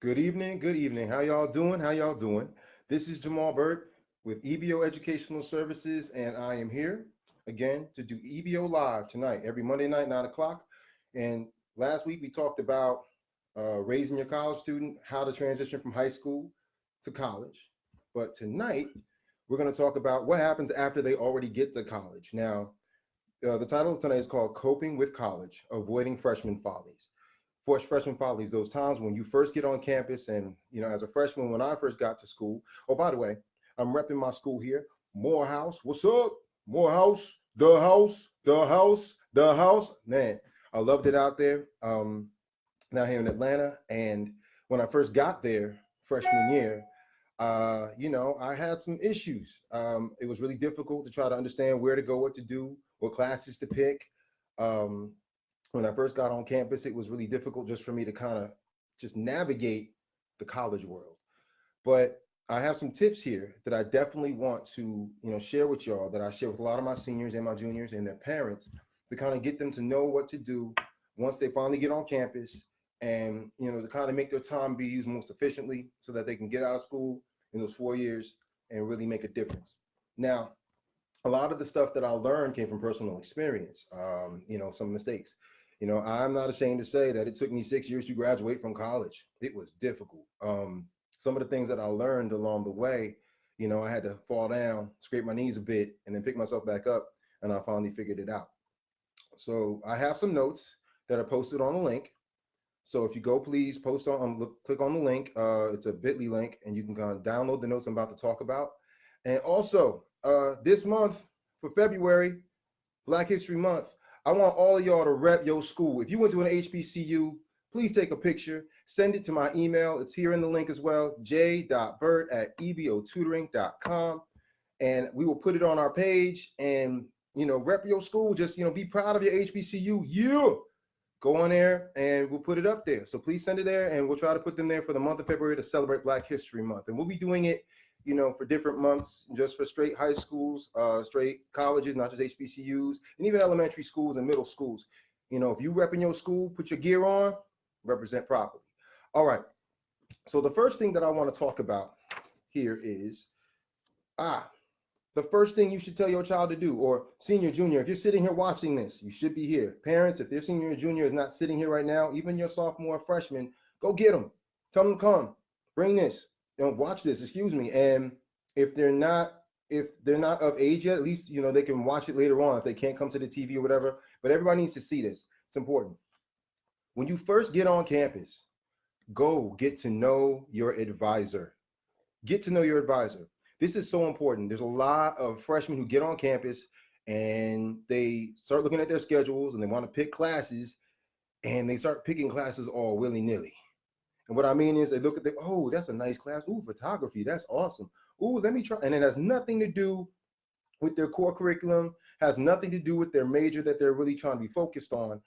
Good evening. Good evening. How y'all doing? How y'all doing? This is Jamal Burt with EBO Educational Services, and I am here again to do EBO Live tonight, every Monday night, 9 o'clock. And last week we talked about raising your college student, how to transition from high school to college. But tonight we're going to talk about what happens after they already get to college. Now, the title of tonight is called Coping with College, Avoiding Freshman Follies. Freshman Follies, those times when you first get on campus and, as a freshman, when I first got to school. Oh, by the way, I'm repping my school here. Morehouse, what's up? Morehouse, the house, the house, the house. Man, I loved it out there. Now here in Atlanta. And when I first got there, freshman year, I had some issues. It was really difficult to try to understand where to go, what to do, what classes to pick. When I first got on campus, it was really difficult just for me to kind of just navigate the college world. But I have some tips here that I definitely want to, share with y'all, that I share with a lot of my seniors and my juniors and their parents, to kind of get them to know what to do once they finally get on campus, and, to kind of make their time be used most efficiently so that they can get out of school in those 4 years and really make a difference. Now, a lot of the stuff that I learned came from personal experience, some mistakes. I'm not ashamed to say that it took me 6 years to graduate from college. It was difficult. Some of the things that I learned along the way, I had to fall down, scrape my knees a bit, and then pick myself back up, and I finally figured it out. So I have some notes that are posted on the link. So if you go, please click on the link. It's a bit.ly link, and you can kind of download the notes I'm about to talk about. And also, this month for February, Black History Month, I want all of y'all to rep your school. If you went to an HBCU, please take a picture, send it to my email. It's here in the link as well, j.burt@ebotutoring.com. And we will put it on our page and, rep your school. Just, be proud of your HBCU. Yeah. Go on there and we'll put it up there. So please send it there, and we'll try to put them there for the month of February to celebrate Black History Month. And we'll be doing it, for different months, just for straight high schools, straight colleges, not just HBCUs, and even elementary schools and middle schools. If you rep in your school, put your gear on, represent properly. All right. So the first thing that I want to talk about here is, the first thing you should tell your child to do, or senior, junior, if you're sitting here watching this, you should be here. Parents, if their senior or junior is not sitting here right now, even your sophomore or freshman, go get them. Tell them to come. Bring this. Watch this, excuse me. And if they're not of age yet, at least, they can watch it later on if they can't come to the TV or whatever. But everybody needs to see this. It's important. When you first get on campus, go get to know your advisor. Get to know your advisor. This is so important. There's a lot of freshmen who get on campus and they start looking at their schedules and they want to pick classes, and they start picking classes all willy-nilly. And what I mean is, they look at oh, that's a nice class. Ooh, photography, that's awesome. Ooh, let me try. And it has nothing to do with their core curriculum, has nothing to do with their major that they're really trying to be focused on.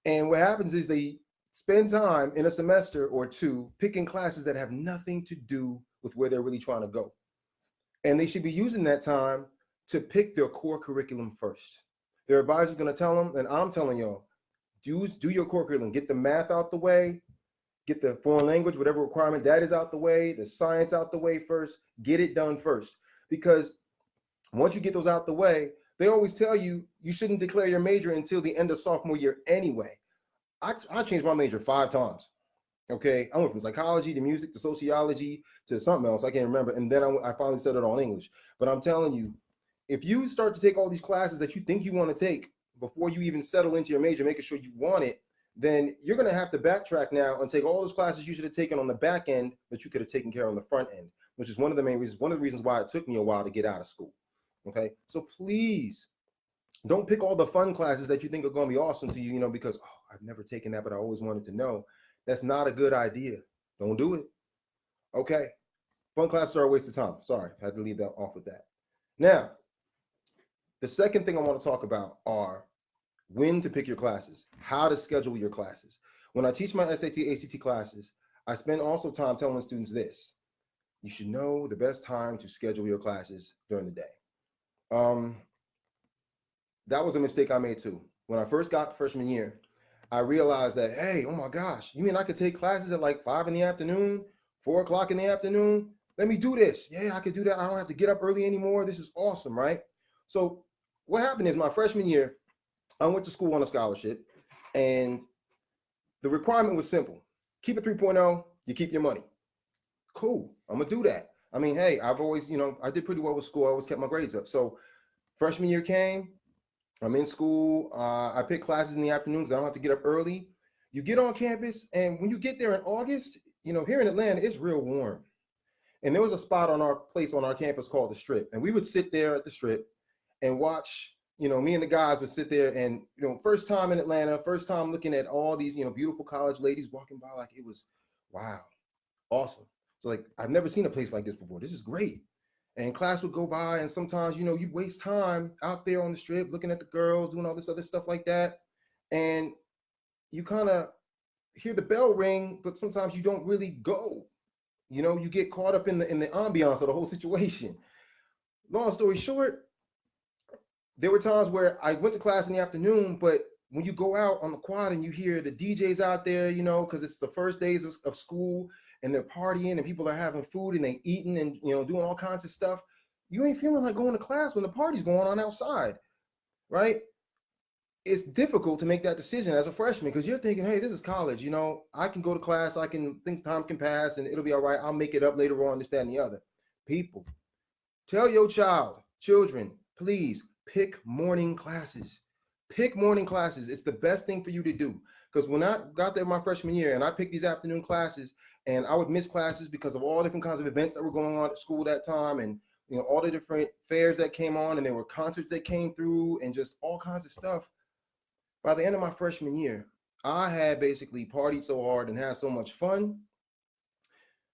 And what happens is they spend time in a semester or two picking classes that have nothing to do with where they're really trying to go. And they should be using that time to pick their core curriculum first. Their advisor is going to tell them, and I'm telling y'all, do your core curriculum. Get the math out the way. Get the foreign language, whatever requirement that is, out the way. The science out the way first. Get it done first. Because once you get those out the way, they always tell you you shouldn't declare your major until the end of sophomore year anyway. I changed my major 5 times. Okay, I went from psychology to music to sociology to something else. I can't remember. And then I finally settled on English. But I'm telling you, if you start to take all these classes that you think you want to take before you even settle into your major, making sure you want it, then you're going to have to backtrack now and take all those classes you should have taken on the back end that you could have taken care of on the front end, which is one of the reasons why it took me a while to get out of school. Okay, so please don't pick all the fun classes that you think are going to be awesome to you, because I've never taken that, but I always wanted to know. That's not a good idea. Don't do it. Okay. Fun classes are a waste of time. Sorry, I had to leave that off with that. Now, the second thing I want to talk about are when to pick your classes, how to schedule your classes. When I teach my SAT, ACT classes, I spend also time telling students this. You should know the best time to schedule your classes during the day. That was a mistake I made too. When I first got freshman year, I realized that, hey, oh my gosh, you mean I could take classes at like 5 in the afternoon, 4 o'clock in the afternoon? Let me do this. Yeah, I could do that. I don't have to get up early anymore. This is awesome, right? So what happened is my freshman year, I went to school on a scholarship, and the requirement was simple. Keep a 3.0, you keep your money. Cool, I'm gonna do that. I mean, hey, I've always, I did pretty well with school. I always kept my grades up. So freshman year came, I'm in school. I pick classes in the afternoons. I don't have to get up early. You get on campus, and when you get there in August, here in Atlanta, it's real warm. And there was a spot on our place on our campus called the Strip, and we would sit there at the Strip and watch. Me and the guys would sit there, and first time in Atlanta, first time looking at all these beautiful college ladies walking by, like it was, wow, awesome. So like I've never seen a place like this before. This is great. And class would go by, and sometimes you waste time out there on the Strip looking at the girls doing all this other stuff like that, and you kind of hear the bell ring, but sometimes you don't really go. You get caught up in the ambiance of the whole situation. Long story short, there were times where I went to class in the afternoon, but when you go out on the quad and you hear the DJs out there, because it's the first days of school, and they're partying and people are having food and they eating and doing all kinds of stuff, you ain't feeling like going to class when the party's going on outside, right? It's difficult to make that decision as a freshman because you're thinking, hey, this is college, I can go to class, time can pass and it'll be all right. I'll make it up later on, this, that, and the other. People, tell your children, please pick morning classes. Pick morning classes. It's the best thing for you to do. Because when I got there my freshman year and I picked these afternoon classes, and I would miss classes because of all different kinds of events that were going on at school that time, and all the different fairs that came on, and there were concerts that came through, and just all kinds of stuff. By the end of my freshman year, I had basically partied so hard and had so much fun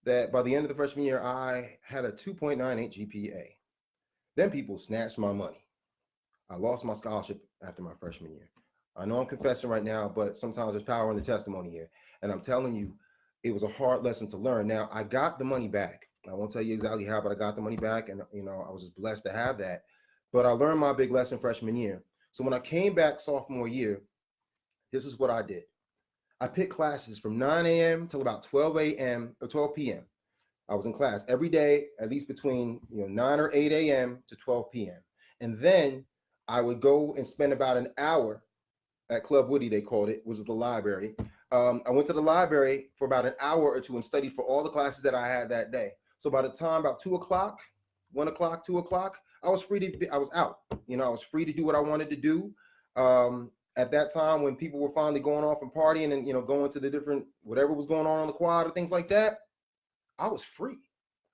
that by the end of the freshman year, I had a 2.98 GPA. Then people snatched my money. I lost my scholarship after my freshman year. I know I'm confessing right now, but sometimes there's power in the testimony here. And I'm telling you, it was a hard lesson to learn. Now, I got the money back. I won't tell you exactly how, but I got the money back, and I was just blessed to have that. But I learned my big lesson freshman year. So when I came back sophomore year, this is what I did. I picked classes from 9 a.m. till about 12 a.m. or 12 p.m. I was in class every day, at least between 9 or 8 a.m. to 12 p.m. And then I would go and spend about an hour at Club Woody, they called it, which is the library. I went to the library for about an hour or two and studied for all the classes that I had that day. So by the time about 2 o'clock, 1 o'clock, 2 o'clock, I was out. I was free to do what I wanted to do. At that time, when people were finally going off and partying and going to the different whatever was going on the quad or things like that, I was free.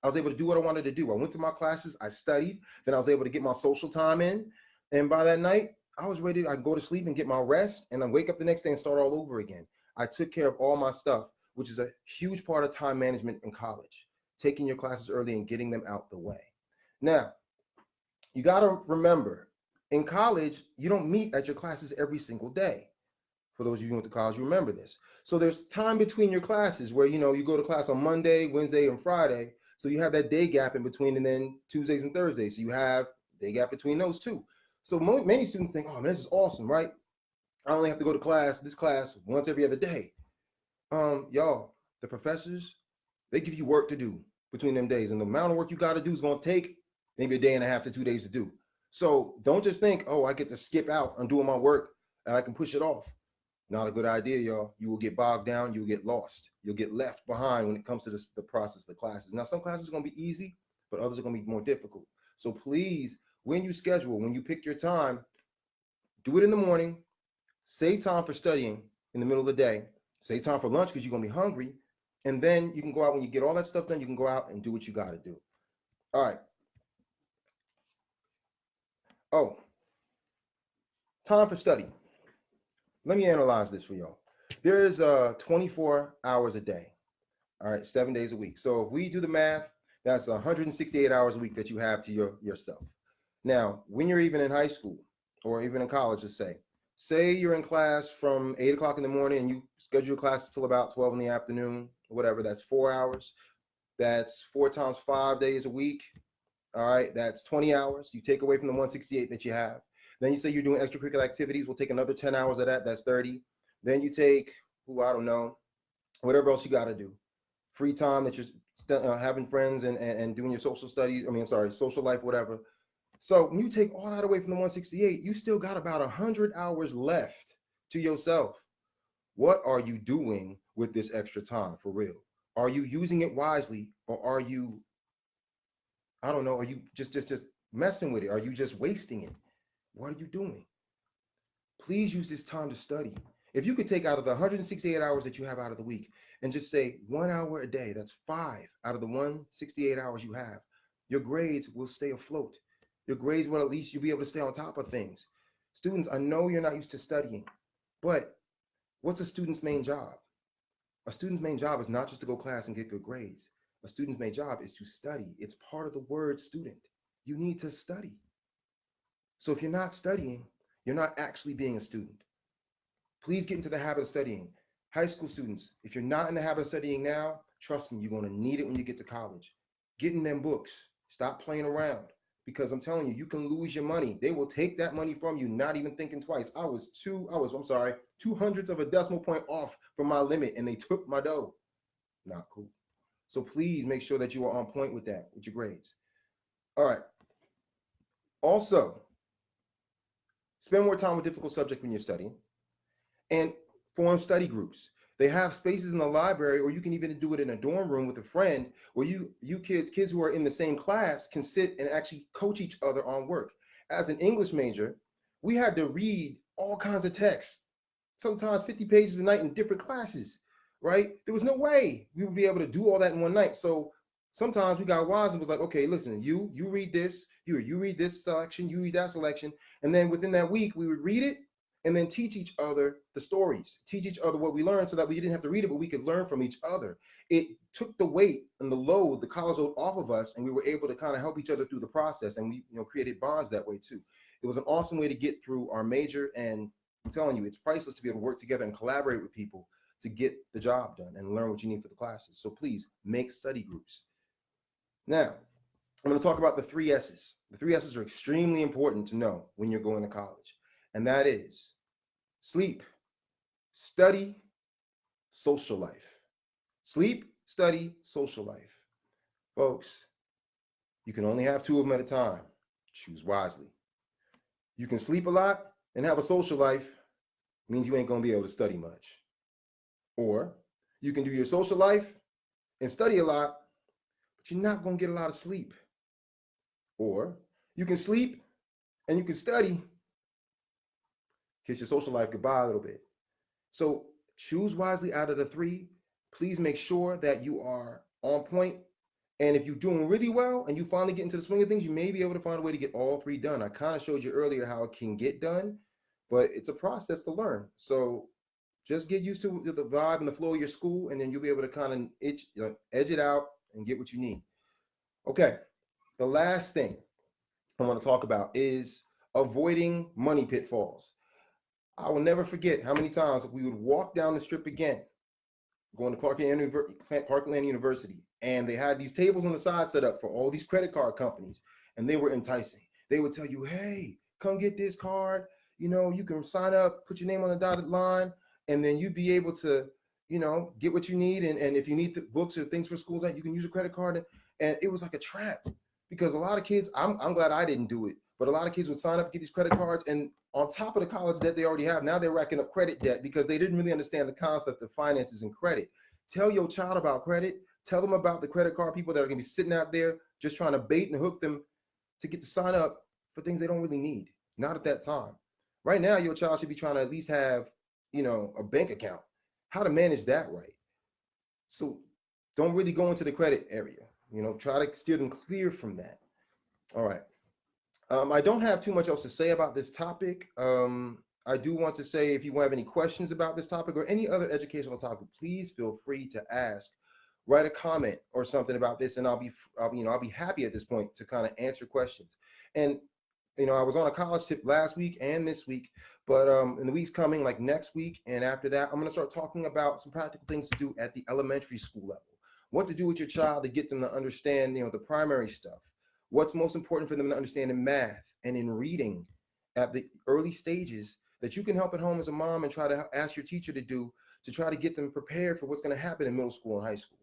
I was able to do what I wanted to do. I went to my classes, I studied, then I was able to get my social time in, and by that night, I was ready. I go to sleep and get my rest, and I wake up the next day and start all over again. I took care of all my stuff, which is a huge part of time management in college, taking your classes early and getting them out the way. Now, you got to remember, in college, you don't meet at your classes every single day. For those of you who went to college, you remember this. So there's time between your classes where, you go to class on Monday, Wednesday, and Friday. So you have that day gap in between, and then Tuesdays and Thursdays. So you have day gap between those two. So many students think, oh, man, this is awesome, right? I only have to go to this class once every other day. Y'all, the professors, they give you work to do between them days. And the amount of work you got to do is going to take maybe a day and a half to 2 days to do. So don't just think, oh, I get to skip out on doing my work and I can push it off. Not a good idea, y'all. You will get bogged down. You'll get lost. You'll get left behind when it comes to the process of the classes. Now, some classes are going to be easy, but others are going to be more difficult. So please, when you schedule, when you pick your time, do it in the morning. Save time for studying in the middle of the day. Save time for lunch because you're going to be hungry. And then you can go out when you get all that stuff done. You can go out and do what you got to do. All right. Oh, time for study. Let me analyze this for y'all. There is 24 hours a day. All right, 7 days a week. So if we do the math, that's 168 hours a week that you have to yourself. Now, when you're even in high school or even in college, let's say you're in class from 8 o'clock in the morning and you schedule your class until about 12 in the afternoon, whatever, that's 4 hours. That's 4 times 5 days a week. All right, that's 20 hours. You take away from the 168 that you have. Then you say you're doing extracurricular activities. We'll take another 10 hours of that. That's 30. Then you take, I don't know, whatever else you got to do. Free time that you're having friends and doing your social studies. I mean, I'm sorry, social life, whatever. So when you take all that away from the 168, you still got about 100 hours left to yourself. What are you doing with this extra time for real? Are you using it wisely, or are you, I don't know, are you just messing with it? Are you just wasting it? What are you doing? Please use this time to study. If you could take out of the 168 hours that you have out of the week and just say 1 hour a day, that's 5 out of the 168 hours you have, your grades will stay afloat. Your grades will, at least you'll be able to stay on top of things. Students, I know you're not used to studying, but what's a student's main job? A student's main job is not just to go to class and get good grades. A student's main job is to study. It's part of the word student. You need to study. So if you're not studying, you're not actually being a student. Please get into the habit of studying. High school students, if you're not in the habit of studying now, trust me, you're going to need it when you get to college. Get in them books. Stop playing around, because I'm telling you, you can lose your money. They will take that money from you, not even thinking twice. I was 200ths of a decimal point off from my limit, and they took my dough. Not cool. So please make sure that you are on point with that, with your grades. All right. Also, spend more time with difficult subjects when you're studying, and form study groups. They have spaces in the library, or you can even do it in a dorm room with a friend, where you kids who are in the same class can sit and actually coach each other on work. As an English major, we had to read all kinds of texts, sometimes 50 pages a night in different classes, right? There was no way we would be able to do all that in one night. So sometimes we got wise and was like, okay, listen, you read this, you read this selection, you read that selection, and then within that week we would read it and then teach each other the stories, teach each other what we learned, so that we didn't have to read it, but we could learn from each other. It took the weight and the load, the college load, off of us, and we were able to kind of help each other through the process, and we created bonds that way too. It was an awesome way to get through our major, and I'm telling you, it's priceless to be able to work together and collaborate with people to get the job done and learn what you need for the classes. So please make study groups. Now, I'm going to talk about the 3 S's. The 3 S's are extremely important to know when you're going to college, and that is sleep, study, social life. Sleep, study, social life. Folks, you can only have 2 of them at a time. Choose wisely. You can sleep a lot and have a social life, means you ain't going to be able to study much. Or you can do your social life and study a lot, but you're not going to get a lot of sleep. Or you can sleep and you can study, kiss your social life goodbye a little bit. So choose wisely out of the 3. Please make sure that you are on point. And if you're doing really well and you finally get into the swing of things, you may be able to find a way to get all 3 done. I kind of showed you earlier how it can get done, but it's a process to learn. So just get used to the vibe and the flow of your school, and then you'll be able to kind of edge it out and get what you need. Okay, the last thing I want to talk about is avoiding money pitfalls. I will never forget how many times we would walk down the strip again, going to Clarkland University, and they had these tables on the side set up for all these credit card companies, and they were enticing. They would tell you, hey, come get this card. You can sign up, put your name on the dotted line, and then you'd be able to, get what you need. And if you need the books or things for schools, that you can use a credit card. And it was like a trap, because a lot of kids, I'm glad I didn't do it, but a lot of kids would sign up, get these credit cards, and on top of the college debt they already have, now they're racking up credit debt because they didn't really understand the concept of finances and credit. Tell your child about credit. Tell them about the credit card people that are going to be sitting out there just trying to bait and hook them to get to sign up for things they don't really need. Not at that time. Right now, your child should be trying to at least have, a bank account. How to manage that right. So don't really go into the credit area. Try to steer them clear from that. All right. I don't have too much else to say about this topic. I do want to say, if you have any questions about this topic or any other educational topic, please feel free to ask. Write a comment or something about this, and I'll be happy at this point to kind of answer questions. And I was on a college tip last week and this week, but in the weeks coming, like next week and after that, I'm going to start talking about some practical things to do at the elementary school level. What to do with your child to get them to understand, the primary stuff. What's most important for them to understand in math and in reading at the early stages, that you can help at home as a mom and try to ask your teacher to do to try to get them prepared for what's going to happen in middle school and high school.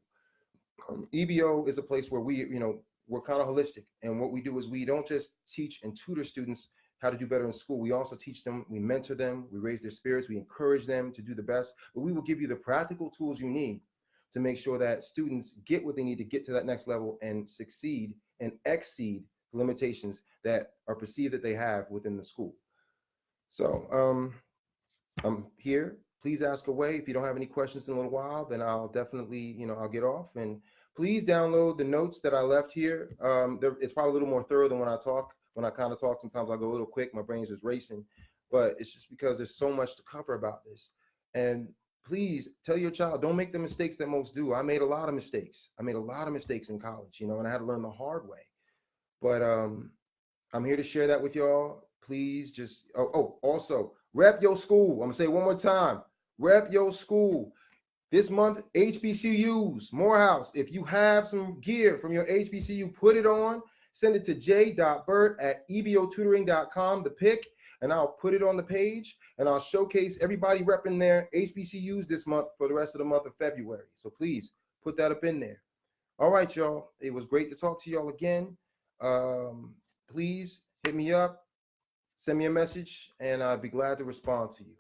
EBO is a place where we're kind of holistic. And what we do is we don't just teach and tutor students how to do better in school. We also teach them, we mentor them, we raise their spirits, we encourage them to do the best, but we will give you the practical tools you need to make sure that students get what they need to get to that next level and succeed and exceed the limitations that are perceived that they have within the school. So I'm here. Please ask away. If you don't have any questions in a little while, then I'll definitely, I'll get off. And please download the notes that I left here. It's probably a little more thorough than when I talk. When I kind of talk, sometimes I go a little quick. My brain's just racing. But it's just because there's so much to cover about this. And please tell your child, don't make the mistakes that most do. I made a lot of mistakes. I made a lot of mistakes in college, and I had to learn the hard way. But I'm here to share that with y'all. Please just, also, rep your school. I'm going to say it one more time. Rep your school. This month, HBCUs, Morehouse. If you have some gear from your HBCU, put it on. Send it to j.burt@ebotutoring.com, the pic, and I'll put it on the page, and I'll showcase everybody repping their HBCUs this month for the rest of the month of February. So please put that up in there. All right, y'all. It was great to talk to y'all again. Please hit me up, send me a message, and I'd be glad to respond to you.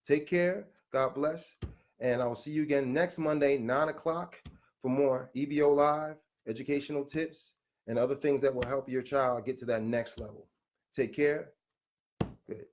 Take care. God bless. And I will see you again next Monday, 9 o'clock, for more EBO Live, educational tips, and other things that will help your child get to that next level. Take care. Good.